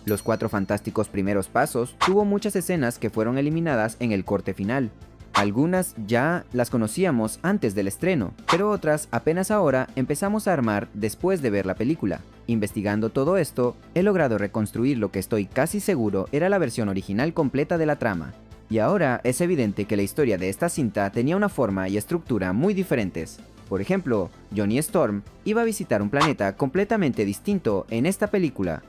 Los Cuatro Fantásticos Primeros Pasos tuvo muchas escenas que fueron eliminadas en el corte final. Algunas ya las conocíamos antes del estreno, pero otras apenas ahora empezamos a armar después de ver la película. Investigando todo esto, he logrado reconstruir lo que estoy casi seguro era la versión original completa de la trama. Y ahora es evidente que la historia de esta cinta tenía una forma y estructura muy diferentes. Por ejemplo, Johnny Storm iba a visitar un planeta completamente distinto en esta película.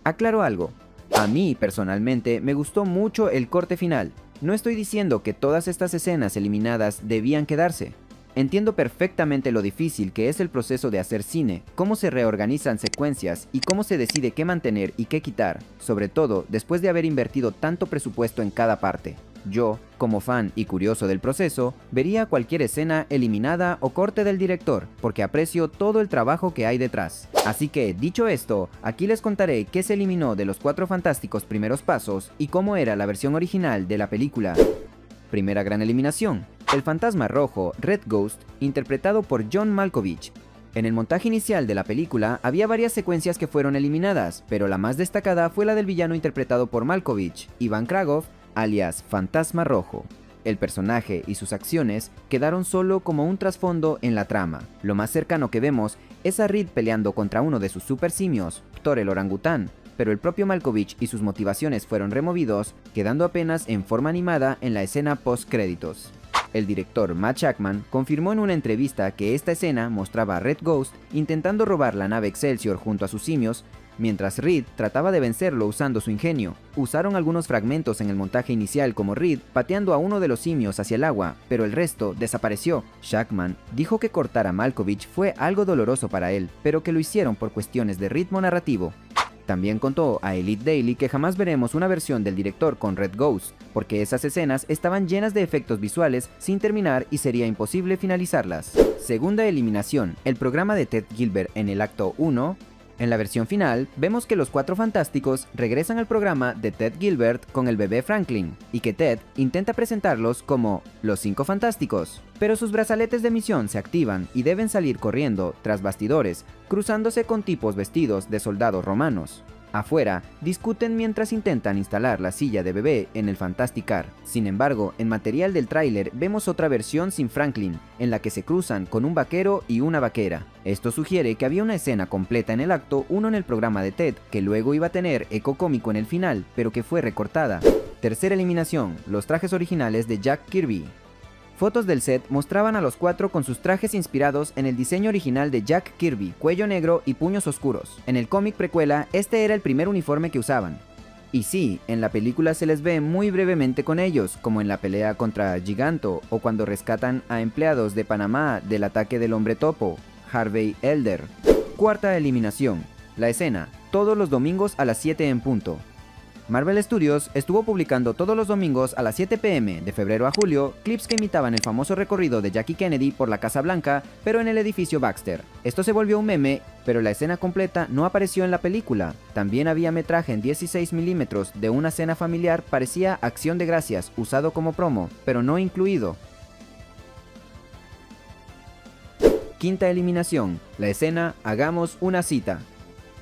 Aclaro algo, a mí personalmente me gustó mucho el corte final. No estoy diciendo que todas estas escenas eliminadas debían quedarse. Entiendo perfectamente lo difícil que es el proceso de hacer cine, cómo se reorganizan secuencias y cómo se decide qué mantener y qué quitar, sobre todo después de haber invertido tanto presupuesto en cada parte. Yo, como fan y curioso del proceso, vería cualquier escena eliminada o corte del director, porque aprecio todo el trabajo que hay detrás. Así que, dicho esto, aquí les contaré qué se eliminó de los Cuatro Fantásticos Primeros Pasos y cómo era la versión original de la película. Primera gran eliminación: el fantasma rojo, Red Ghost, interpretado por John Malkovich. En el montaje inicial de la película había varias secuencias que fueron eliminadas, pero la más destacada fue la del villano interpretado por Malkovich, Ivan Kragov, alias Fantasma Rojo. El personaje y sus acciones quedaron solo como un trasfondo en la trama. Lo más cercano que vemos es a Reed peleando contra uno de sus super simios, Thor el orangután, pero el propio Malkovich y sus motivaciones fueron removidos, quedando apenas en forma animada en la escena post-créditos. El director Matt Shakman confirmó en una entrevista que esta escena mostraba a Red Ghost intentando robar la nave Excelsior junto a sus simios, mientras Reed trataba de vencerlo usando su ingenio. Usaron algunos fragmentos en el montaje inicial como Reed pateando a uno de los simios hacia el agua, pero el resto desapareció. Shakman dijo que cortar a Malkovich fue algo doloroso para él, pero que lo hicieron por cuestiones de ritmo narrativo. También contó a Elite Daily que jamás veremos una versión del director con Red Ghost, porque esas escenas estaban llenas de efectos visuales sin terminar y sería imposible finalizarlas. Segunda eliminación: el programa de Ted Gilbert en el acto 1. En la versión final, vemos que los Cuatro Fantásticos regresan al programa de Ted Gilbert con el bebé Franklin, y que Ted intenta presentarlos como los Cinco Fantásticos, pero sus brazaletes de misión se activan y deben salir corriendo tras bastidores, cruzándose con tipos vestidos de soldados romanos. Afuera, discuten mientras intentan instalar la silla de bebé en el Fantasticar. Sin embargo, en material del tráiler vemos otra versión sin Franklin, en la que se cruzan con un vaquero y una vaquera. Esto sugiere que había una escena completa en el acto 1 en el programa de Ted, que luego iba a tener eco cómico en el final, pero que fue recortada. Tercera eliminación: los trajes originales de Jack Kirby. Fotos del set mostraban a los cuatro con sus trajes inspirados en el diseño original de Jack Kirby, cuello negro y puños oscuros. En el cómic precuela, este era el primer uniforme que usaban. Y sí, en la película se les ve muy brevemente con ellos, como en la pelea contra Giganto o cuando rescatan a empleados de Panamá del ataque del Hombre Topo, Harvey Elder. Cuarta eliminación: la escena, todos los domingos a las 7 en punto. Marvel Studios estuvo publicando todos los domingos a las 7 p.m. de febrero a julio clips que imitaban el famoso recorrido de Jackie Kennedy por la Casa Blanca, pero en el edificio Baxter. Esto se volvió un meme, pero la escena completa no apareció en la película. También había metraje en 16 mm de una cena familiar parecía Acción de Gracias, usado como promo, pero no incluido. Quinta eliminación: la escena Hagamos una cita.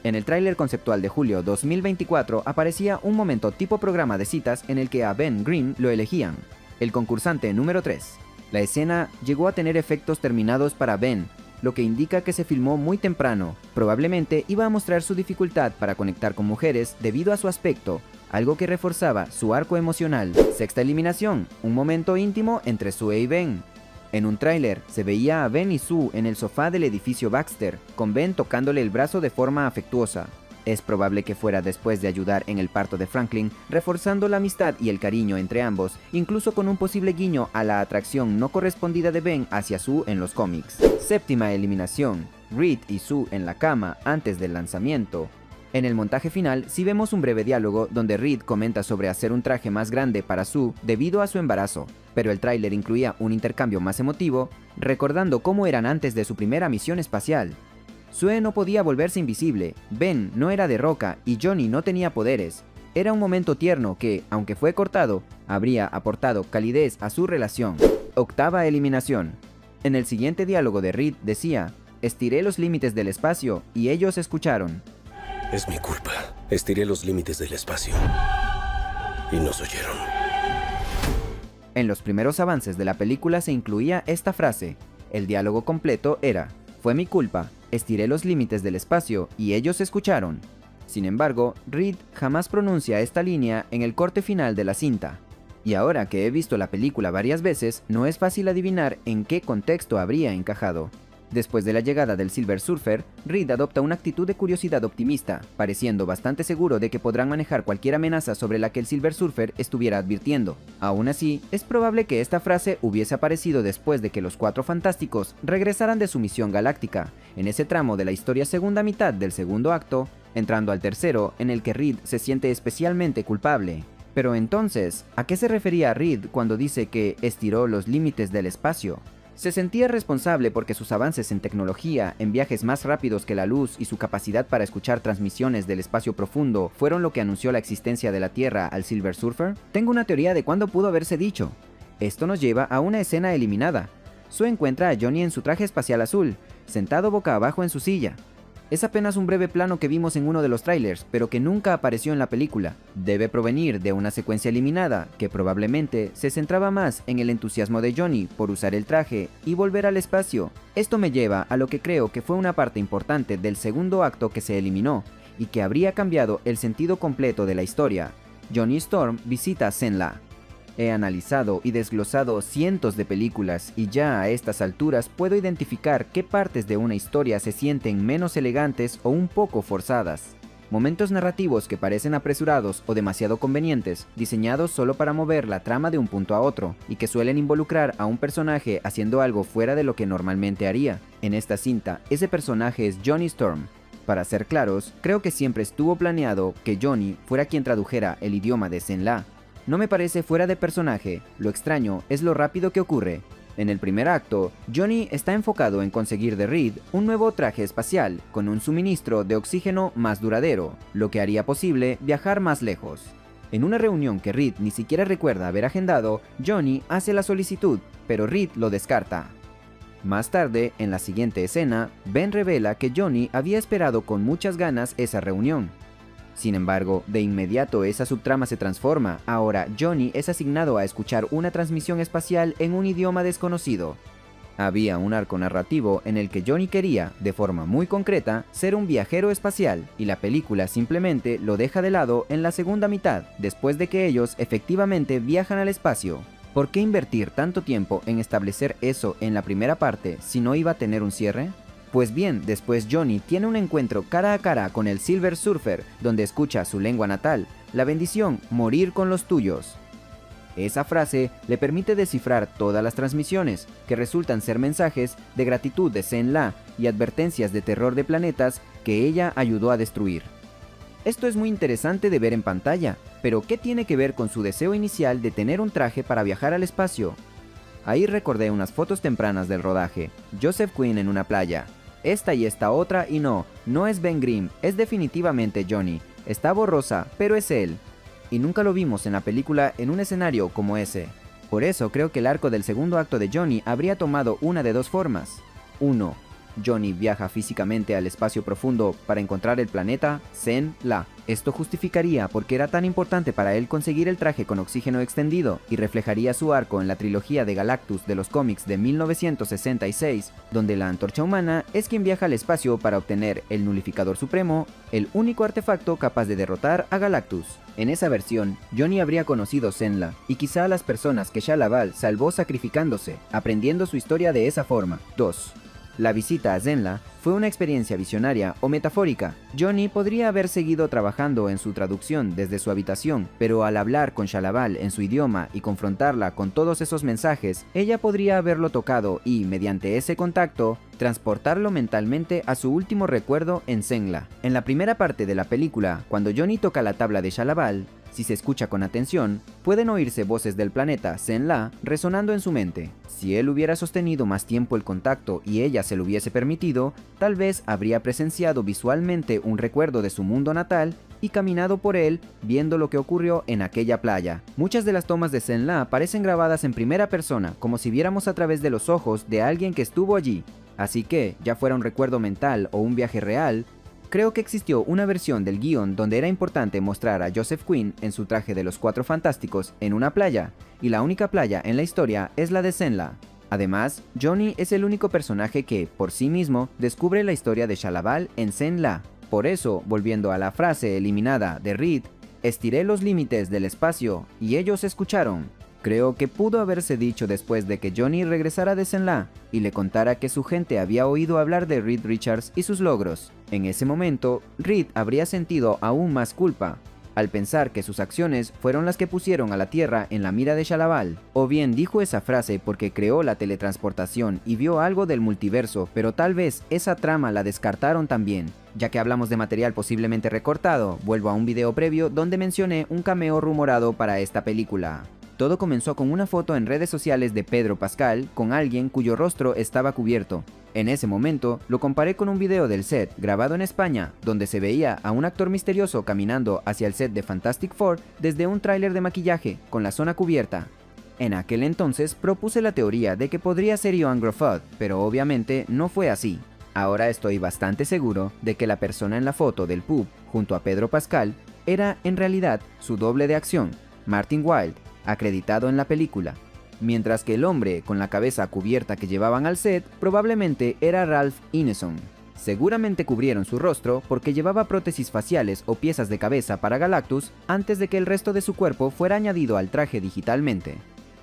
En el tráiler conceptual de julio 2024 aparecía un momento tipo programa de citas en el que a Ben Grimm lo elegían, el concursante número 3. La escena llegó a tener efectos terminados para Ben, lo que indica que se filmó muy temprano. Probablemente iba a mostrar su dificultad para conectar con mujeres debido a su aspecto, algo que reforzaba su arco emocional. Sexta eliminación: un momento íntimo entre Sue y Ben. En un tráiler se veía a Ben y Sue en el sofá del edificio Baxter, con Ben tocándole el brazo de forma afectuosa. Es probable que fuera después de ayudar en el parto de Franklin, reforzando la amistad y el cariño entre ambos, incluso con un posible guiño a la atracción no correspondida de Ben hacia Sue en los cómics. Séptima eliminación: Reed y Sue en la cama antes del lanzamiento. En el montaje final sí vemos un breve diálogo donde Reed comenta sobre hacer un traje más grande para Sue debido a su embarazo, pero el tráiler incluía un intercambio más emotivo, recordando cómo eran antes de su primera misión espacial. Sue no podía volverse invisible, Ben no era de roca y Johnny no tenía poderes. Era un momento tierno que, aunque fue cortado, habría aportado calidez a su relación. Octava eliminación: en el siguiente diálogo de Reed decía: estiré los límites del espacio y ellos escucharon. Es mi culpa. Estiré los límites del espacio y nos oyeron. En los primeros avances de la película se incluía esta frase. El diálogo completo era: fue mi culpa, estiré los límites del espacio y ellos escucharon. Sin embargo, Reed jamás pronuncia esta línea en el corte final de la cinta. Y ahora que he visto la película varias veces, no es fácil adivinar en qué contexto habría encajado. Después de la llegada del Silver Surfer, Reed adopta una actitud de curiosidad optimista, pareciendo bastante seguro de que podrán manejar cualquier amenaza sobre la que el Silver Surfer estuviera advirtiendo. Aún así, es probable que esta frase hubiese aparecido después de que los Cuatro Fantásticos regresaran de su misión galáctica, en ese tramo de la historia segunda mitad del segundo acto, entrando al tercero, en el que Reed se siente especialmente culpable. Pero entonces, ¿a qué se refería Reed cuando dice que estiró los límites del espacio? Se sentía responsable porque sus avances en tecnología, en viajes más rápidos que la luz y su capacidad para escuchar transmisiones del espacio profundo fueron lo que anunció la existencia de la Tierra al Silver Surfer. Tengo una teoría de cuándo pudo haberse dicho. Esto nos lleva a una escena eliminada. Sue encuentra a Johnny en su traje espacial azul, sentado boca abajo en su silla. Es apenas un breve plano que vimos en uno de los trailers, pero que nunca apareció en la película. Debe provenir de una secuencia eliminada, que probablemente se centraba más en el entusiasmo de Johnny por usar el traje y volver al espacio. Esto me lleva a lo que creo que fue una parte importante del segundo acto que se eliminó, y que habría cambiado el sentido completo de la historia. Johnny Storm visita a Zenla. He analizado y desglosado cientos de películas y ya a estas alturas puedo identificar qué partes de una historia se sienten menos elegantes o un poco forzadas. Momentos narrativos que parecen apresurados o demasiado convenientes, diseñados solo para mover la trama de un punto a otro, y que suelen involucrar a un personaje haciendo algo fuera de lo que normalmente haría. En esta cinta, ese personaje es Johnny Storm. Para ser claros, creo que siempre estuvo planeado que Johnny fuera quien tradujera el idioma de Zenla. No me parece fuera de personaje, lo extraño es lo rápido que ocurre. En el primer acto, Johnny está enfocado en conseguir de Reed un nuevo traje espacial con un suministro de oxígeno más duradero, lo que haría posible viajar más lejos. En una reunión que Reed ni siquiera recuerda haber agendado, Johnny hace la solicitud, pero Reed lo descarta. Más tarde, en la siguiente escena, Ben revela que Johnny había esperado con muchas ganas esa reunión. Sin embargo, de inmediato esa subtrama se transforma. Ahora Johnny es asignado a escuchar una transmisión espacial en un idioma desconocido. Había un arco narrativo en el que Johnny quería, de forma muy concreta, ser un viajero espacial, y la película simplemente lo deja de lado en la segunda mitad, después de que ellos efectivamente viajan al espacio. ¿Por qué invertir tanto tiempo en establecer eso en la primera parte si no iba a tener un cierre? Pues bien, después Johnny tiene un encuentro cara a cara con el Silver Surfer, donde escucha su lengua natal, la bendición morir con los tuyos. Esa frase le permite descifrar todas las transmisiones, que resultan ser mensajes de gratitud de Zenla y advertencias de terror de planetas que ella ayudó a destruir. Esto es muy interesante de ver en pantalla, pero ¿qué tiene que ver con su deseo inicial de tener un traje para viajar al espacio? Ahí recordé unas fotos tempranas del rodaje, Joseph Quinn en una playa. Esta y esta otra y no es Ben Grimm, es definitivamente Johnny. Está borrosa, pero es él. Y nunca lo vimos en la película en un escenario como ese. Por eso creo que el arco del segundo acto de Johnny habría tomado una de dos formas. 1. Johnny viaja físicamente al espacio profundo para encontrar el planeta Zenla. Esto justificaría por qué era tan importante para él conseguir el traje con oxígeno extendido y reflejaría su arco en la trilogía de Galactus de los cómics de 1966, donde la Antorcha Humana es quien viaja al espacio para obtener el Nulificador Supremo, el único artefacto capaz de derrotar a Galactus. En esa versión, Johnny habría conocido Zenla y quizá a las personas que Shalla Bal salvó sacrificándose, aprendiendo su historia de esa forma. 2. La visita a Zenla fue una experiencia visionaria o metafórica. Johnny podría haber seguido trabajando en su traducción desde su habitación, pero al hablar con Shalla Bal en su idioma y confrontarla con todos esos mensajes, ella podría haberlo tocado y, mediante ese contacto, transportarlo mentalmente a su último recuerdo en Zenla. En la primera parte de la película, cuando Johnny toca la tabla de Shalla Bal, si se escucha con atención, pueden oírse voces del planeta Zenla resonando en su mente. Si él hubiera sostenido más tiempo el contacto y ella se lo hubiese permitido, tal vez habría presenciado visualmente un recuerdo de su mundo natal y caminado por él viendo lo que ocurrió en aquella playa. Muchas de las tomas de Zenla parecen grabadas en primera persona, como si viéramos a través de los ojos de alguien que estuvo allí. Así que, ya fuera un recuerdo mental o un viaje real, Creo que existió una versión del guión donde era importante mostrar a Joseph Quinn en su traje de los Cuatro Fantásticos en una playa, y la única playa en la historia es la de Zenla. Además, Johnny es el único personaje que, por sí mismo, descubre la historia de Shalaval en Zenla. Por eso, volviendo a la frase eliminada de Reed, estiré los límites del espacio y ellos escucharon. Creo que pudo haberse dicho después de que Johnny regresara de Zenla y le contara que su gente había oído hablar de Reed Richards y sus logros. En ese momento, Reed habría sentido aún más culpa, al pensar que sus acciones fueron las que pusieron a la Tierra en la mira de Shalaval. O bien dijo esa frase porque creó la teletransportación y vio algo del multiverso, pero tal vez esa trama la descartaron también. Ya que hablamos de material posiblemente recortado, vuelvo a un video previo donde mencioné un cameo rumorado para esta película. Todo comenzó con una foto en redes sociales de Pedro Pascal con alguien cuyo rostro estaba cubierto. En ese momento, lo comparé con un video del set grabado en España, donde se veía a un actor misterioso caminando hacia el set de Fantastic Four desde un tráiler de maquillaje, con la zona cubierta. En aquel entonces propuse la teoría de que podría ser Joan Grofod, pero obviamente no fue así. Ahora estoy bastante seguro de que la persona en la foto del pub, junto a Pedro Pascal, era en realidad su doble de acción, Martin Wilde, acreditado en la película, mientras que el hombre con la cabeza cubierta que llevaban al set probablemente era Ralph Ineson. Seguramente cubrieron su rostro porque llevaba prótesis faciales o piezas de cabeza para Galactus antes de que el resto de su cuerpo fuera añadido al traje digitalmente.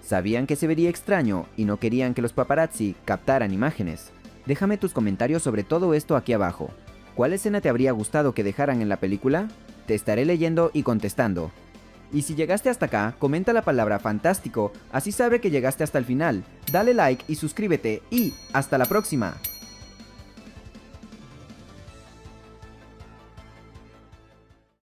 Sabían que se vería extraño y no querían que los paparazzi captaran imágenes. Déjame tus comentarios sobre todo esto aquí abajo. ¿Cuál escena te habría gustado que dejaran en la película? Te estaré leyendo y contestando. Y si llegaste hasta acá, comenta la palabra fantástico, así sabré que llegaste hasta el final. Dale like y suscríbete y ¡hasta la próxima!